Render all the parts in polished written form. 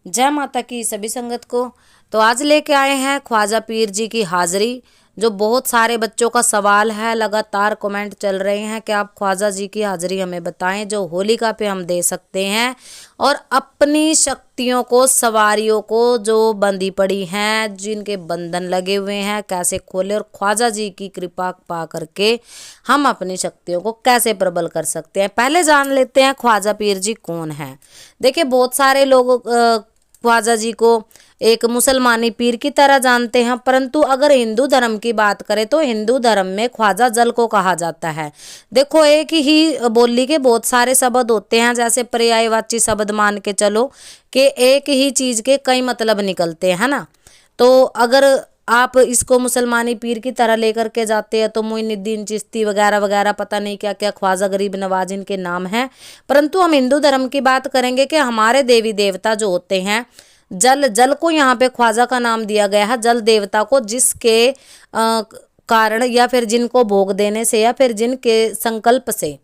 जय माता की सभी संगत को। तो आज लेके आए हैं ख्वाजा पीर जी की हाजिरी। जो बहुत सारे बच्चों का सवाल है, लगातार कमेंट चल रहे हैं कि आप ख्वाजा जी की हाजिरी हमें बताएं जो होलिका पे हम दे सकते हैं और अपनी शक्तियों को, सवारियों को जो बंधी पड़ी हैं, जिनके बंधन लगे हुए हैं, कैसे खोले और ख्वाजा जी की कृपा पा करके हम अपनी शक्तियों को कैसे प्रबल कर सकते हैं। पहले जान लेते हैं ख्वाजा पीर जी कौन है। देखिए, बहुत सारे लोग ख्वाजा जी को एक मुसलमानी पीर की तरह जानते हैं, परंतु अगर हिंदू धर्म की बात करें तो हिंदू धर्म में ख्वाजा जल को कहा जाता है। देखो, एक ही बोली के बहुत सारे शब्द होते हैं, जैसे पर्यायवाची शब्द मान के चलो कि एक ही चीज के कई मतलब निकलते हैं ना। तो अगर आप इसको मुसलमानी पीर की तरह लेकर के जाते हैं तो मोइनुद्दीन चिश्ती वगैरह वगैरह, पता नहीं क्या क्या, ख्वाजा गरीब नवाज इनके नाम हैं। परंतु हम हिंदू धर्म की बात करेंगे कि हमारे देवी देवता जो होते हैं, जल को यहाँ पे ख्वाजा का नाम दिया गया है, जल देवता को, जिसके कारण या फिर जिनको भोग देने से या फिर जिनके संकल्प से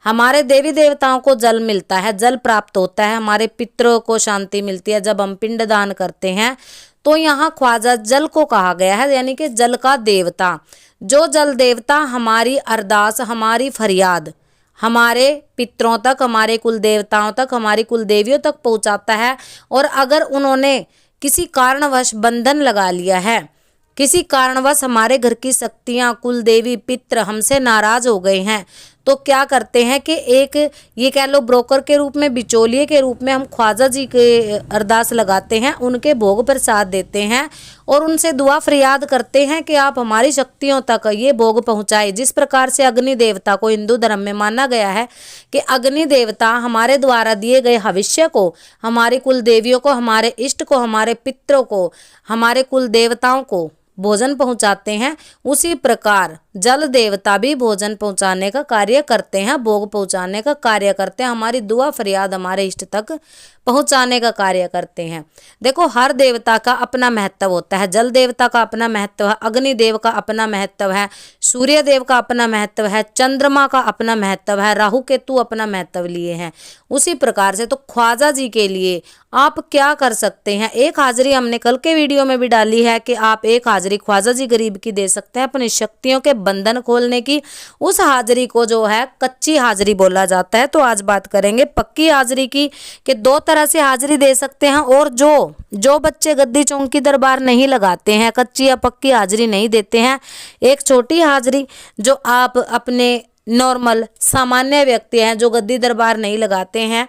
हमारे देवी देवताओं को जल मिलता है, जल प्राप्त होता है, हमारे पितरों को शांति मिलती है। जब हम पिंड दान करते हैं तो यहाँ ख्वाजा जल को कहा गया है, यानी कि जल का देवता। जो जल देवता हमारी अरदास, हमारी फरियाद हमारे पितरों तक, हमारे कुल देवताओं तक, हमारी कुल देवियों तक पहुंचाता है। और अगर उन्होंने किसी कारणवश बंधन लगा लिया है, किसी कारणवश हमारे घर की शक्तियां, कुल देवी, पित्र हमसे नाराज हो गए हैं, तो क्या करते हैं कि एक ये कह लो ब्रोकर के रूप में, बिचौलिए के रूप में हम ख्वाजा जी के अरदास लगाते हैं, उनके भोग प्रसाद देते हैं और उनसे दुआ फरियाद करते हैं कि आप हमारी शक्तियों तक ये भोग पहुंचाए। जिस प्रकार से अग्नि देवता को हिंदू धर्म में माना गया है कि अग्नि देवता हमारे द्वारा दिए गए हविष्य को, हमारी कुल देवियों को, हमारे इष्ट को, हमारे पितरों को, हमारे कुल देवताओं को भोजन पहुंचाते हैं, उसी प्रकार जल देवता भी भोजन पहुंचाने का कार्य करते हैं, भोग पहुंचाने का कार्य करते हैं, हमारी दुआ फरियाद हमारे इष्ट तक पहुंचाने का कार्य करते हैं। देखो, हर देवता का अपना महत्व होता है। जल देवता का अपना महत्व है, अग्नि देव का अपना महत्व है, सूर्य देव का अपना महत्व है, चंद्रमा का अपना महत्व है, राहु केतु अपना महत्व लिए हैं। उसी प्रकार से तो ख्वाजा जी के लिए आप क्या कर सकते हैं। एक हाजिरी हमने कल के वीडियो में भी डाली है कि आप एक हाजिरी ख्वाजा जी गरीब की दे सकते हैं अपनी शक्तियों के बंधन खोलने की। उस हाजिरी को जो है कच्ची हाजिरी बोला जाता है। तो आज बात करेंगे पक्की हाजिरी की कि दो तरह से हाजिरी दे सकते हैं। और जो बच्चे गद्दी चौकी दरबार नहीं लगाते हैं, कच्ची या पक्की हाजिरी नहीं देते हैं, एक छोटी हाजिरी जो आप अपने नॉर्मल सामान्य व्यक्ति हैं जो गद्दी दरबार नहीं लगाते हैं,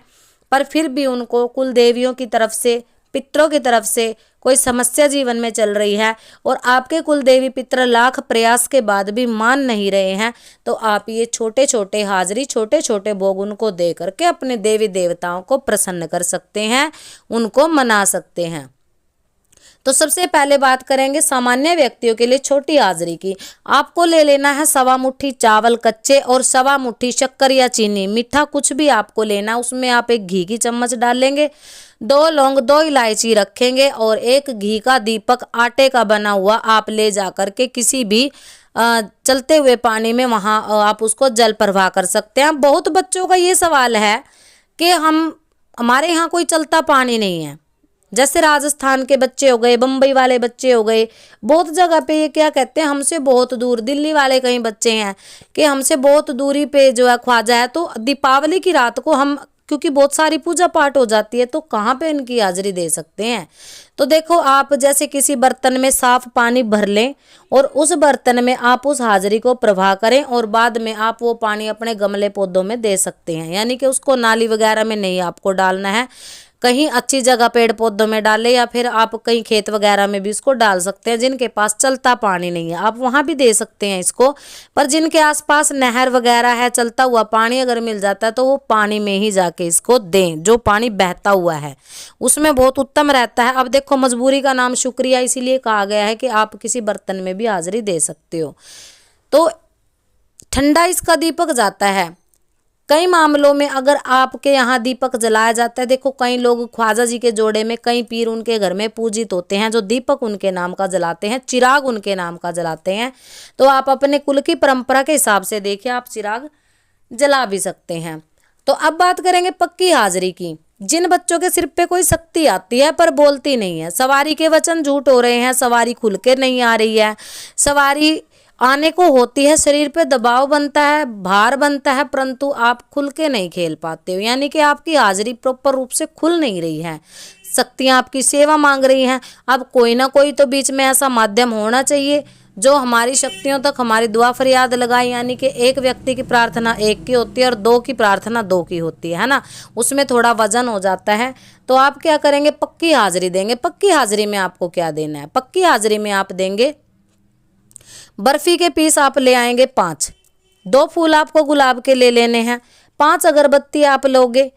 पर फिर भी उनको कुल देवियों की तरफ से, पितरों की तरफ से कोई समस्या जीवन में चल रही है और आपके कुल देवी पितर लाख प्रयास के बाद भी मान नहीं रहे हैं, तो आप ये छोटे छोटे हाजिरी, छोटे छोटे भोग उनको दे करके अपने देवी देवताओं को प्रसन्न कर सकते हैं, उनको मना सकते हैं। तो सबसे पहले बात करेंगे सामान्य व्यक्तियों के लिए छोटी हाजिरी की। आपको ले लेना है 1.25 मुट्ठी चावल कच्चे और 1.25 मुट्ठी शक्कर या चीनी, मीठा कुछ भी आपको लेना। उसमें आप एक घी की चम्मच डाल लेंगे, 2 लौंग, 2 इलायची रखेंगे और एक घी का दीपक आटे का बना हुआ आप ले जा करके किसी भी चलते हुए पानी में वहाँ आप उसको जल प्रवाह कर सकते हैं। बहुत बच्चों का ये सवाल है कि हमारे यहाँ कोई चलता पानी नहीं है, जैसे राजस्थान के बच्चे हो गए, बम्बई वाले बच्चे हो गए, बहुत जगह पे ये क्या कहते हैं, हमसे बहुत दूर, दिल्ली वाले कई बच्चे हैं कि हमसे बहुत दूरी पे जो है ख्वाजा है। तो दीपावली की रात को हम, क्योंकि बहुत सारी पूजा पाठ हो जाती है, तो कहाँ पे इनकी हाजिरी दे सकते हैं। तो देखो, आप जैसे किसी बर्तन में साफ पानी भर लें और उस बर्तन में आप उस हाजिरी को प्रवाह करें और बाद में आप वो पानी अपने गमले पौधों में दे सकते हैं, यानी कि उसको नाली वगैरह में नहीं आपको डालना है, कहीं अच्छी जगह पेड़ पौधों में डालें या फिर आप कहीं खेत वगैरह में भी इसको डाल सकते हैं। जिनके पास चलता पानी नहीं है आप वहाँ भी दे सकते हैं इसको, पर जिनके आसपास नहर वगैरह है, चलता हुआ पानी अगर मिल जाता है तो वो पानी में ही जाके इसको दें, जो पानी बहता हुआ है उसमें बहुत उत्तम रहता है। अब देखो, मजबूरी का नाम शुक्रिया, इसीलिए कहा गया है कि आप किसी बर्तन में भी हाजिरी दे सकते हो। तो ठंडा इसका दीपक जाता है। कई मामलों में अगर आपके यहाँ दीपक जलाया जाता है, देखो कई लोग ख्वाजा जी के जोड़े में, कई पीर उनके घर में पूजित होते हैं जो दीपक उनके नाम का जलाते हैं, चिराग उनके नाम का जलाते हैं। तो आप अपने कुल की परंपरा के हिसाब से देखिए, आप चिराग जला भी सकते हैं। तो अब बात करेंगे पक्की हाजिरी की। जिन बच्चों के सिर पे कोई शक्ति आती है पर बोलती नहीं है, सवारी के वचन झूठ हो रहे हैं, सवारी खुल के नहीं आ रही है, सवारी आने को होती है, शरीर पे दबाव बनता है, भार बनता है, परंतु आप खुल के नहीं खेल पाते हो, यानी कि आपकी हाजिरी प्रॉपर रूप से खुल नहीं रही है, शक्तियाँ आपकी सेवा मांग रही हैं। अब कोई ना कोई तो बीच में ऐसा माध्यम होना चाहिए जो हमारी शक्तियों तक हमारी दुआ फरियाद लगाए, यानी कि एक व्यक्ति की प्रार्थना एक की होती है और दो की प्रार्थना दो की होती है ना, उसमें थोड़ा वजन हो जाता है। तो आप क्या करेंगे, पक्की हाजिरी देंगे। पक्की हाजिरी में आपको क्या देना है, पक्की हाजिरी में आप देंगे बर्फी के पीस आप ले आएंगे 5, 2 फूल आपको गुलाब के ले लेने हैं, 5 अगरबत्ती आप लोगे,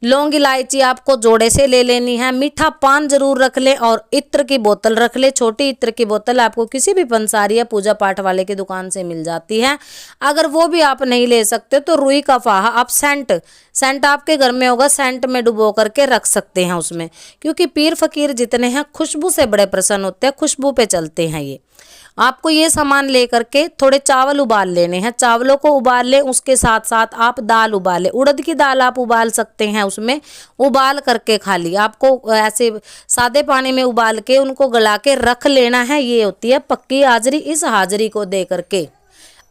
लौंग इलायची आपको जोड़े से ले लेनी है, मीठा पान जरूर रख ले और इत्र की बोतल रख ले। छोटी इत्र की बोतल आपको किसी भी पंसारी या पूजा पाठ वाले की दुकान से मिल जाती है। अगर वो भी आप नहीं ले सकते तो रुई का फाहा आप सेंट आपके घर में होगा, सेंट में डुबो करके रख सकते हैं उसमें, क्योंकि पीर फकीर जितने हैं खुशबू से बड़े प्रसन्न होते हैं, खुशबू पे चलते हैं ये। आपको ये सामान लेकर के थोड़े चावल उबाल लेने हैं, चावलों को उबाल लें, उसके साथ साथ आप दाल उबालें, उड़द की दाल आप उबाल सकते हैं, उसमें उबाल करके खाली आपको ऐसे सादे पानी में उबाल के उनको गला के रख लेना है। ये होती है पक्की हाजिरी। इस हाजिरी को दे करके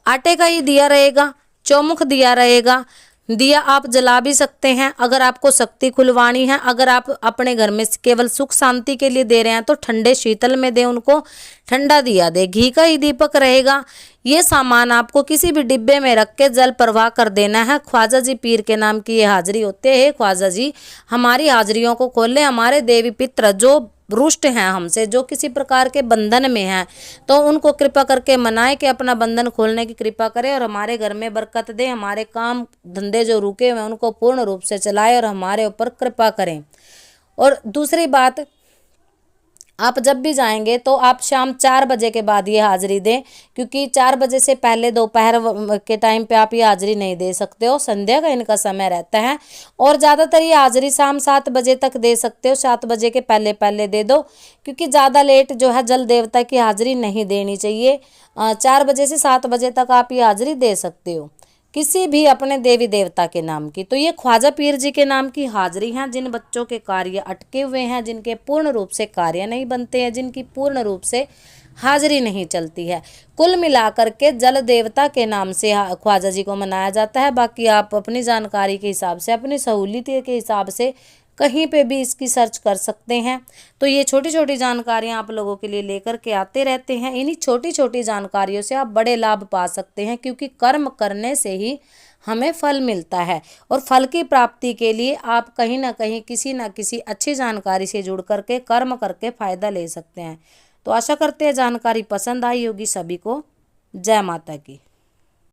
आटे का ही दिया रहेगा, चौमुख दिया रहेगा, दिया आप जला भी सकते हैं अगर आपको शक्ति खुलवानी है। अगर आप अपने घर में केवल सुख शांति के लिए दे रहे हैं तो ठंडे शीतल में दे, उनको ठंडा दिया दे, घी का ही दीपक रहेगा। ये सामान आपको किसी भी डिब्बे में रख के जल प्रवाह कर देना है। ख्वाजा जी पीर के नाम की ये हाजिरी होती है। ख्वाजा जी हमारी हाजिरियों को खोल ले, हमारे देवी पित्र जो रुष्ट हैं हमसे, जो किसी प्रकार के बंधन में हैं, तो उनको कृपा करके मनाए कि अपना बंधन खोलने की कृपा करें और हमारे घर में बरकत दे, हमारे काम धंधे जो रुके हुए उनको पूर्ण रूप से चलाए और हमारे ऊपर कृपा करें। और दूसरी बात, आप जब भी जाएंगे तो आप शाम 4 बजे के बाद ये हाजिरी दें, क्योंकि 4 बजे से पहले दोपहर के टाइम पे आप ये हाजिरी नहीं दे सकते हो, संध्या का इनका समय रहता है। और ज़्यादातर ये हाजिरी शाम 7 बजे तक दे सकते हो, 7 बजे के पहले पहले दे दो, क्योंकि ज़्यादा लेट जो है जल देवता की हाजिरी नहीं देनी चाहिए। 4 बजे से 7 बजे तक आप ये हाजिरी दे सकते हो किसी भी अपने देवी देवता के नाम की। तो ये ख्वाजा पीर जी के नाम की हाजिरी हैं। जिन बच्चों के कार्य अटके हुए हैं, जिनके पूर्ण रूप से कार्य नहीं बनते हैं, जिनकी पूर्ण रूप से हाजिरी नहीं चलती है, कुल मिलाकर के जल देवता के नाम से ख्वाजा जी को मनाया जाता है। बाकी आप अपनी जानकारी के हिसाब से, अपनी सहूलियत के हिसाब से कहीं पे भी इसकी सर्च कर सकते हैं। तो ये छोटी छोटी जानकारियाँ आप लोगों के लिए लेकर के आते रहते हैं। इन्हीं छोटी छोटी जानकारियों से आप बड़े लाभ पा सकते हैं, क्योंकि कर्म करने से ही हमें फल मिलता है और फल की प्राप्ति के लिए आप कहीं ना कहीं किसी न किसी अच्छी जानकारी से जुड़ करके कर्म करके फ़ायदा ले सकते हैं। तो आशा करते हैं जानकारी पसंद आई होगी सभी को। जय माता की।